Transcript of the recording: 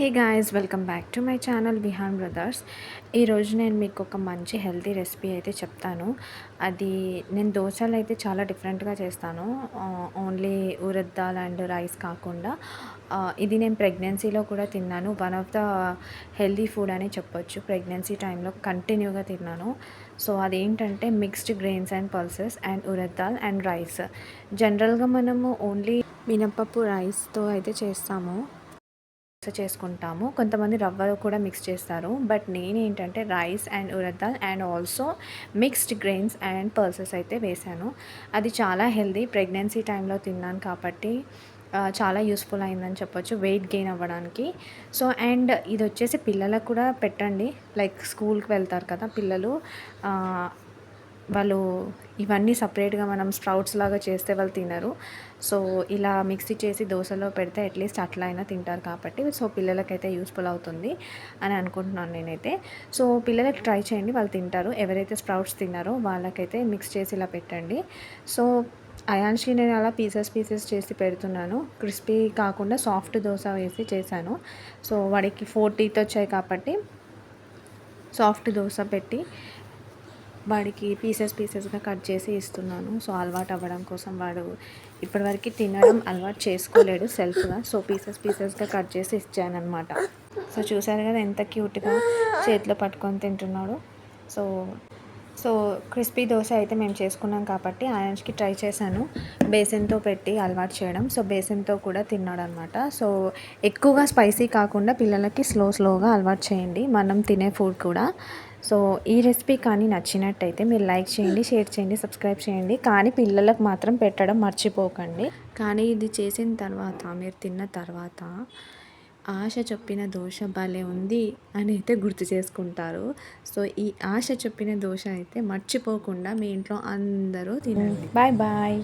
Hey guys, welcome back to my channel Vihaan brothers. ఈరోజు నేను మీకు ఒక మంచి హెల్తీ రెసిపీ అయితే చెప్తాను. అది నేను దోశలు అయితే చాలా డిఫరెంట్గా చేస్తాను. Only urad dal and rice కాకుండా ఇది నేను ప్రెగ్నెన్సీలో కూడా తిన్నాను. One of the healthy food అని చెప్పొచ్చు. ప్రెగ్నెన్సీ టైంలో కంటిన్యూగా తిన్నాను. సో అదేంటంటే mixed grains and pulses and urad dal and rice. జనరల్గా మనము ఓన్లీ మినపప్పు రైస్తో అయితే చేస్తాము, చేసుకుంటాము. కొంతమంది రవ్వ కూడా మిక్స్ చేస్తారు. బట్ నేనేంటంటే rice and urad dal and also mixed grains and pulses అయితే వేశాను. అది చాలా హెల్దీ. ప్రెగ్నెన్సీ టైంలో తిన్నాను కాబట్టి చాలా యూస్ఫుల్ అయిందని చెప్పొచ్చు వెయిట్ గెయిన్ అవ్వడానికి. సో అండ్ ఇది వచ్చేసి పిల్లలకు కూడా పెట్టండి. లైక్ స్కూల్కి వెళ్తారు కదా పిల్లలు, వాళ్ళు ఇవన్నీ సపరేట్గా మనం స్ప్రౌట్స్ లాగా చేస్తే వాళ్ళు తినరు. సో ఇలా మిక్సీ చేసి దోశలో పెడితే అట్లీస్ట్ అట్లా అయినా తింటారు కాబట్టి సో పిల్లలకైతే యూస్ఫుల్ అవుతుంది అని అనుకుంటున్నాను నేనైతే. సో పిల్లలకి ట్రై చేయండి, వాళ్ళు తింటారు. ఎవరైతే స్ప్రౌట్స్ తిన్నారో వాళ్ళకైతే మిక్స్ చేసి ఇలా పెట్టండి. సో అయాన్షి నేను అలా పీసెస్ చేసి పెడుతున్నాను. క్రిస్పీ కాకుండా సాఫ్ట్ దోశ వేసి చేశాను. సో వాడికి 4 టీత్ వచ్చాయి కాబట్టి సాఫ్ట్ దోశ పెట్టి వాడికి పీసెస్గా కట్ చేసి ఇస్తున్నాను. సో అలవాటు అవ్వడం కోసం, వాడు ఇప్పటివరకు తినడం అలవాటు చేసుకోలేడు సెల్ఫ్గా. సో పీసెస్గా కట్ చేసి ఇచ్చానమాట. సో చూసారు కదా ఎంత క్యూట్గా చేతిలో పట్టుకొని తింటున్నాడు. సో సో క్రిస్పీ దోశ అయితే మేము చేసుకున్నాం కాబట్టి ఆయనకి ట్రై చేశాను బేసన్తో పెట్టి అలవాటు చేయడం. సో బేసన్తో కూడా తిన్నాడు అనమాట. సో ఎక్కువగా స్పైసీ కాకుండా పిల్లలకి స్లోగా అలవాటు చేయండి, మనం తినే ఫుడ్ కూడా. సో ఈ రెసిపీ కానీ నచ్చినట్టయితే మీరు లైక్ చేయండి, షేర్ చేయండి, సబ్స్క్రైబ్ చేయండి. కానీ పిల్లలకు మాత్రం పెట్టడం మర్చిపోకండి. కానీ ఇది చేసిన తర్వాత, మీరు తిన్న తర్వాత ఆశ చెప్పిన దోశ భలే ఉంది అని అయితే గుర్తు చేసుకుంటారు. సో ఈ ఆశ చెప్పిన దోశ అయితే మర్చిపోకుండా మీ ఇంట్లో అందరూ తినండి. Bye bye.